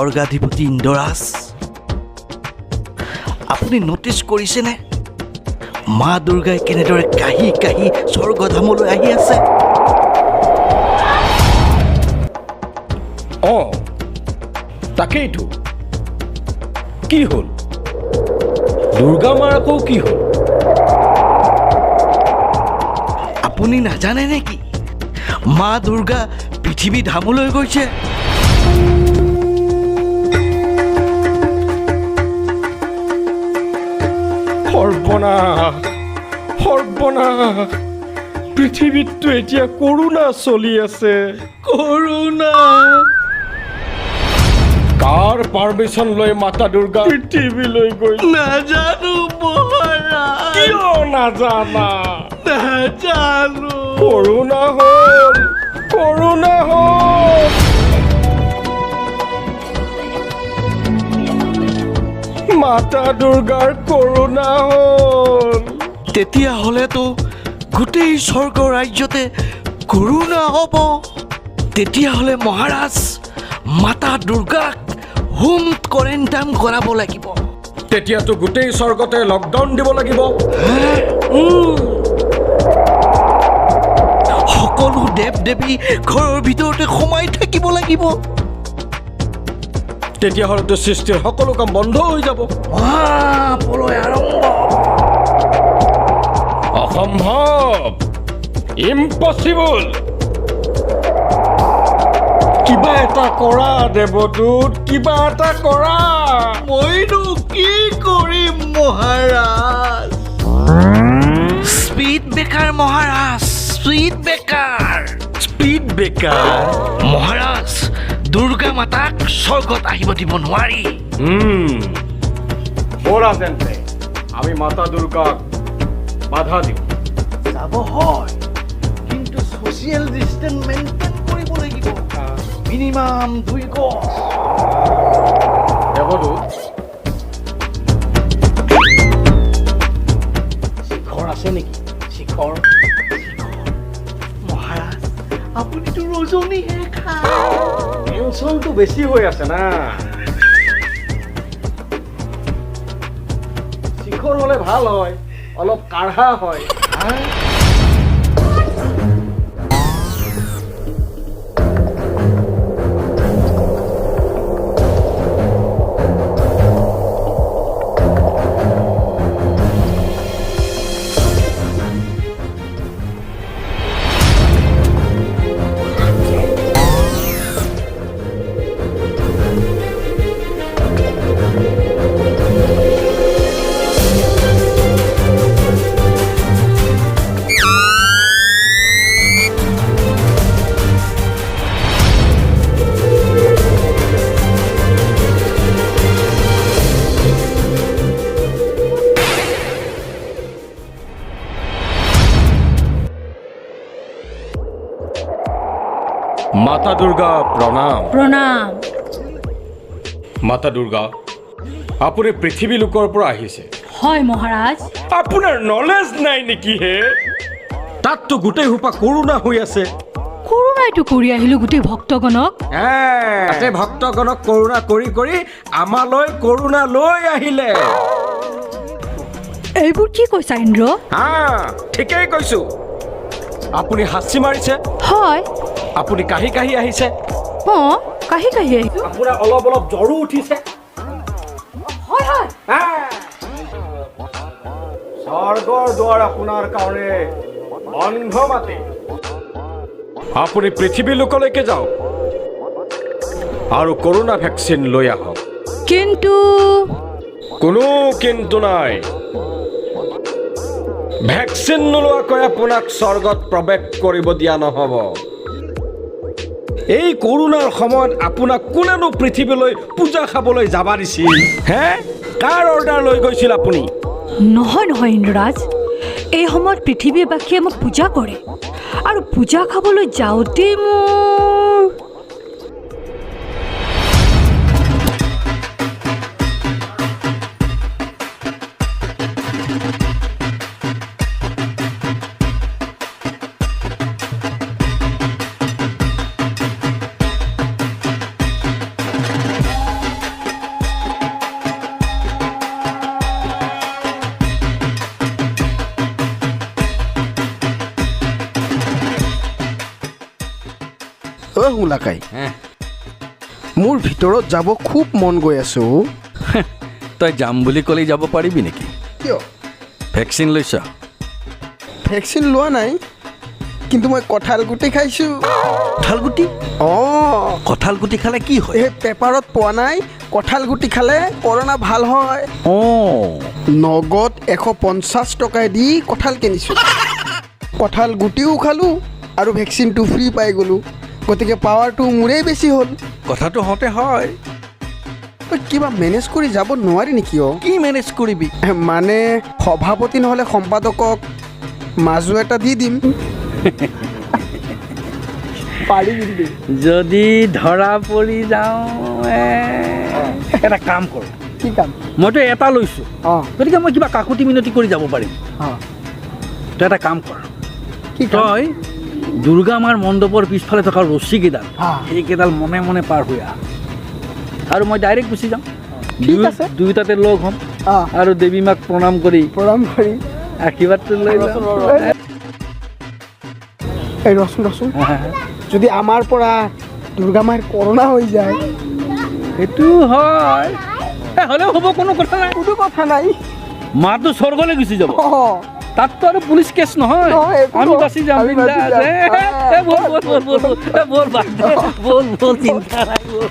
স্বৰ্গাধিপতি ইন্দ্ৰৰাজ আপুনি নটিচ কৰিছেনে মা দুৰ্গাই কেনেদৰে কাহি কাহি স্বৰ্গধামলৈ আহি আছে তাকেইতো কি হ'ল দুৰ্গা মাৰ আকৌ কি হ'ল আপুনি নাজানে নেকি মা দুৰ্গা পৃথিৱী ধামলৈ গৈছে সৰ্বনাশ পৃথিৱীততো এতিয়া কৰোণা চলি আছে কৰোণা কাৰ পাৰমিশ্যন লৈ মাতা দুৰ্গা পৃথিৱীলৈ গৈ নাজানো মহাৰাজ কিয় নাজানা নাজানো কৰোণা হ'ল মাতা দুৰ্গাৰ কৰোণা হ'ল তেতিয়াহ'লেতো গোটেই স্বৰ্গ ৰাজ্যতে কৰোণা হ'ব তেতিয়াহ'লে মহাৰাজ মাতা দুৰ্গাক হোম কোৱাৰেণ্টাইন কৰাব লাগিব তেতিয়াতো গোটেই স্বৰ্গতে লকডাউন দিব লাগিব সকলো দেৱ দেৱী ঘৰৰ ভিতৰতে সোমাই থাকিব লাগিব তেতিয়াহ'লেতো সৃষ্টিৰ সকলো কাম বন্ধ হৈ যাব মহাপ্ৰলয় আৰম্ভ অসম্ভৱ ইম্পচিবল কিবা এটা কৰা দেৱদূত কিবা এটা কৰা মইনো কি কৰিম মহাৰাজ স্পীড ব্ৰেকাৰ মহাৰাজ স্পীড ব্ৰেকাৰ মহাৰাজ দুৰ্গা মাতাক স্বৰ্গত আহিব দিব নোৱাৰি ব'লা তেন্তে আমি মাতা দুৰ্গাক বাধা দিওঁ যাব হয় কিন্তু ছ'চিয়েল ডিষ্টেন্স মেইনটেইন কৰিব লাগিব মিনিমাম 2 গজ দেৱদূত শিখৰ আছে নেকি শিখৰ মহাৰাজ আপুনিতো ৰজনীহে খায় টেনচনটো বেছি হৈ আছে না শিখৰ হ'লে ভাল হয় অলপ কাঢ়া হয় মাতা দুৰ্গা প্ৰণাম মাতা দুৰ্গা আপুনি পৃথিৱী লোকৰ পৰা আহিছে হয় মহাৰাজ আপোনাৰ নলেজ নাই নেকি হে তাততো গোটেই হোপা কৰোণা হৈ আছে কৰোণাইটো কৰি আহিলো গোটেই ভক্তগণক তাতে ভক্তগণক কৰোণা কৰি কৰি আমালৈ কৰোণা লৈ আহিলে এইবোৰ কি কৈছা ইন্দ্ৰ ঠিকেই কৈছো আপুনি হাঁচি মাৰিছে হয় আপুনি কাহি কাহি আহিছে কাহি কাহি আহিছো আপোনাৰ অলপ অলপ জ্বৰো উঠিছে হয় হয় স্বৰ্গৰ দুৱাৰ আপোনাৰ কাৰণে বন্ধ মাতে আপুনি পৃথিৱী লোকলৈকে যাওক আৰু কৰোণা ভেকচিন লৈ আহক কিন্তু কোনো কিন্তু নাই ভেকচিন নোলোৱাকৈ আপোনাক স্বৰ্গত প্ৰৱেশ কৰিব দিয়া নহ'ব এই কৰোণাৰ সময়ত আপোনাক কোনেনো পৃথিৱীলৈ পূজা খাবলৈ যাব দিছিল কাৰ অৰ্ডাৰ লৈ গৈছিল আপুনি নহয় নহয় ইন্দ্ৰৰাজ এই সময়ত পৃথিৱীবাসীয়ে মোক পূজা কৰে আৰু পূজা খাবলৈ যাওঁতে মোৰ হুলাকাই হে মোৰ ভিতৰত যাব খুব মন গৈ আছে তই যাম বুলি ক'লেই যাব পাৰিবি নেকি কিয় ভেকচিন লৈছ ভেকচিন লোৱা নাই কিন্তু মই কঁঠাল গুটি খাইছোঁ কঁঠাল গুটি অঁ কঁঠাল গুটি খালে কি হয় এই পেপাৰত পোৱা নাই কঁঠাল গুটি খালে কৰোণা ভাল হয় অঁ নগদ 150 টকাই দি কঁঠাল কিনিছোঁ কঁঠাল গুটিও খালোঁ আৰু ভেকচিনটো ফ্ৰী পাই গ'লোঁ গতিকে পাৱাৰটো মোৰেই বেছি হ'ল কথাটো হওঁতে হয় তই কিবা মেনেজ কৰি যাব নোৱাৰি নেকি কি মেনেজ কৰিবি মানে সভাপতি নহ'লে সম্পাদকক মাজু এটা দি দিম পাৰি কিন্তু যদি ধৰা পৰি যাওঁ এটা কাম কৰোঁ কি কাম মইতো এটা লৈছোঁ অঁ গতিকে মই কিবা কাকুতি মিনতি কৰি যাব পাৰিম অঁ তই এটা কাম কৰ কি কাম তই দুৰ্গা মাৰ মণ্ডপৰ পিছফালে থকা ৰছীকেইডাল হা। সেইকেইডাল মনে মনে পাৰ হৈ আহ আৰু মই ডাইৰেক্ট গুচি যাম ঠিক আছে। দুয়োটাতে লগ হ'ম অঁ আৰু দেৱী মাক প্ৰণাম কৰি প্ৰণাম কৰি আশীৰ্বাদটো লৈ ল'ম এই ৰচোন যদি আমাৰ পৰা দুৰ্গা মাৰ কৰোণা হৈ যায় সেইটো হয় হ'লেও হ'ব কোনো কথা নাই কোনো কথা নাই মাতো স্বৰ্গলৈ গুচি যাব অঁ তাততো আৰু পুলিচ কেছ নহয় নহয়, একো আমি নহয়। বাচি যাম আমি বাচি বিন্দাছ। যাম। বল বাদ দে। বল চিন্তা নাই বল।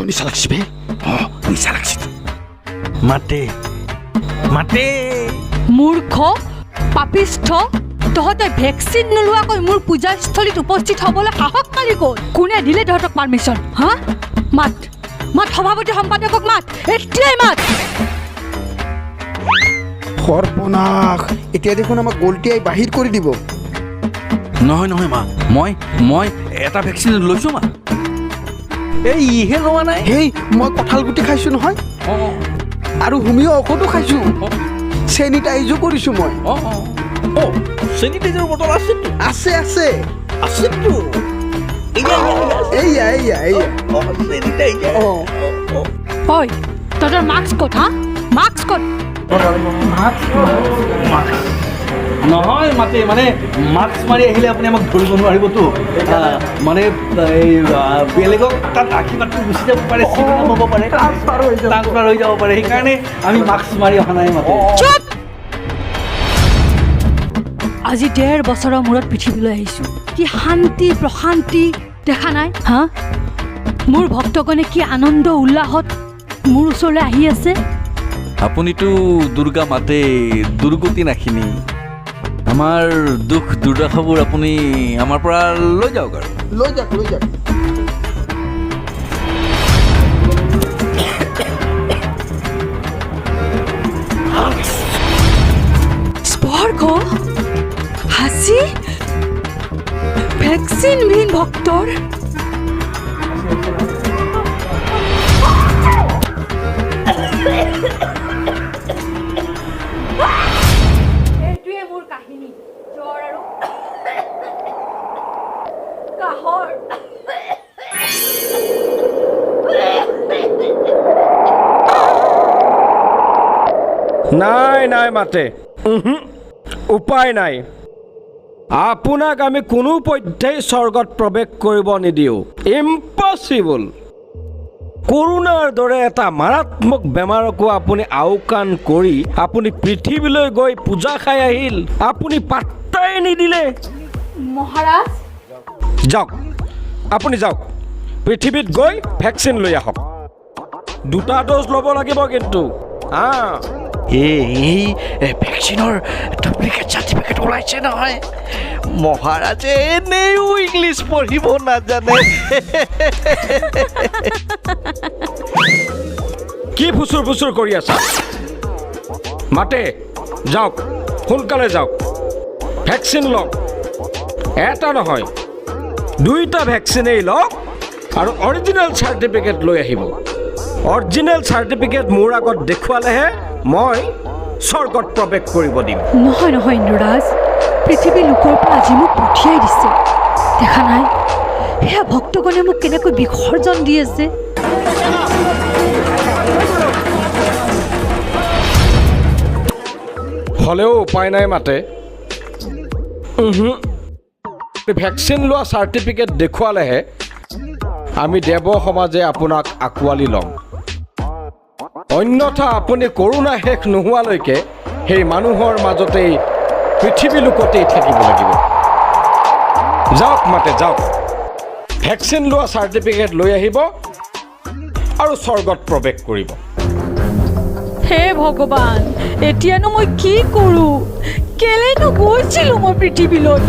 নিচা লাগছি বে নিচা লাগছে মাতে মাতে মূৰ্খ পাপিষ্ঠ তহঁতে ভেকচিন নোলোৱাকৈ মোৰ পূজাস্থলীত উপস্থিত হ'বলৈ সাহস পালি ক'ত কোনে দিলে তহঁতক পাৰ্মিশ্যন হা মাত মাত সভাপতি সম্পাদকক মাত এতিয়াই মাত সৰ্বনাশ এতিয়া দেখোন আমাক গল্টিয়াই বাহিৰ কৰি দিব নহয় নহয় মা মই এটা ভেকচিন লৈছোঁ মা এই ইহে লোৱা নাই হেই মই কঁঠাল গুটি খাইছোঁ নহয় আৰু হোমিও ঔষধো খাইছোঁ চেনিটাইজো কৰিছোঁ মই চেনিটাইজাৰ বটল আছেতো আছে আছে আছেতো এইয়া এইয়া এইয়া চেনিটাইজাৰ অঁ ঐ তহঁতৰ মাস্ক ক'ত হা মাস্ক ক'ত নহয় মাতে মানে মাস্ক মাৰি আহিলে আপুনি আমাক ধৰিব নোৱাৰিবতো মানে এই বেলেগক তাত আশীৰ্বাদটো গুচি যাব পাৰে চিনাম হ'ব পাৰে ট্ৰান্সফাৰ হৈ যাব পাৰে সেইকাৰণে আমি মাস্ক মাৰি অহা নাই মাতে চুপ আজি 1.5 বছৰৰ মূৰত পৃথিৱীলৈ আহিছোঁ কি শান্তি প্ৰশান্তি দেখা নাই হা মোৰ ভক্তগণে কি আনন্দ উল্লাসত মোৰ ওচৰলৈ আহি আছে আপুনিতো দুৰ্গা মাতে দুৰ্গতি নাখিনি আমাৰ দুখ দুৰ্দশাবোৰ আপুনি আমাৰ পৰা লৈ যাওক আৰু লৈ যাওক স্পৰ্শ হাসি ভেকচিনবিহীন ভক্তৰ এইটোৱে মোৰ কাহিনী জ্বৰ আৰু কাহৰ নাই মাতে উপায় নাই আপোনাক আমি কোনো পধ্যেই স্বৰ্গত প্ৰৱেশ কৰিব নিদিওঁ ইম্পচিবল কৰোণাৰ দৰে এটা মাৰাত্মক বেমাৰকো আপুনি আওকাণ কৰি আপুনি পৃথিৱীলৈ গৈ পূজা খাই আহিল আপুনি পাত্তাই নিদিলে মহাৰাজ যাওক আপুনি যাওক পৃথিৱীত গৈ ভেকচিন লৈ আহক 2টা ড'জ ল'ব লাগিব কিন্তু এই ভেকচিনৰ ডুপ্লিকেট চাৰ্টিফিকেট ওলাইছে নহয় মহাৰাজে এনেও ইংলিছ পঢ়িব নাজানে কি ফুচুৰ ফুচুৰ কৰি আছা মাতে যাওক সোনকালে যাওক ভেকচিন লওক এটা নহয় 2টা ভেকচিনেই লওক আৰু অৰিজিনেল চাৰ্টিফিকেট লৈ আহিব অৰিজিনেল চাৰ্টিফিকেট মোৰ আগত দেখুৱালেহে মই স্বৰ্গত প্ৰৱেশ কৰিব দিম নহয় নহয় ইন্দ্ৰৰাজ পৃথিৱীৰ লোকৰ পৰা আজি মোক পঠিয়াই দিছে দেখা নাই সেয়া ভক্তগণে মোক কেনেকৈ বিসৰ্জন দি আছে হ'লেও উপায় নাই মাতে ভেকচিন লোৱা চাৰ্টিফিকেট দেখুৱালেহে আমি দেৱ সমাজে আপোনাক আঁকোৱালি ল'ম অন্যথা আপুনি কৰোণা শেষ নোহোৱালৈকে সেই মানুহৰ মাজতেই পৃথিৱী লোকতেই থাকিব লাগিব যাওক মাতে যাওক ভেকচিন লোৱা চাৰ্টিফিকেট লৈ আহিব আৰু স্বৰ্গত প্ৰৱেশ কৰিব হে ভগৱান এতিয়ানো মই কি কৰোঁ কেলেনো গৈছিলোঁ মই পৃথিৱীলৈ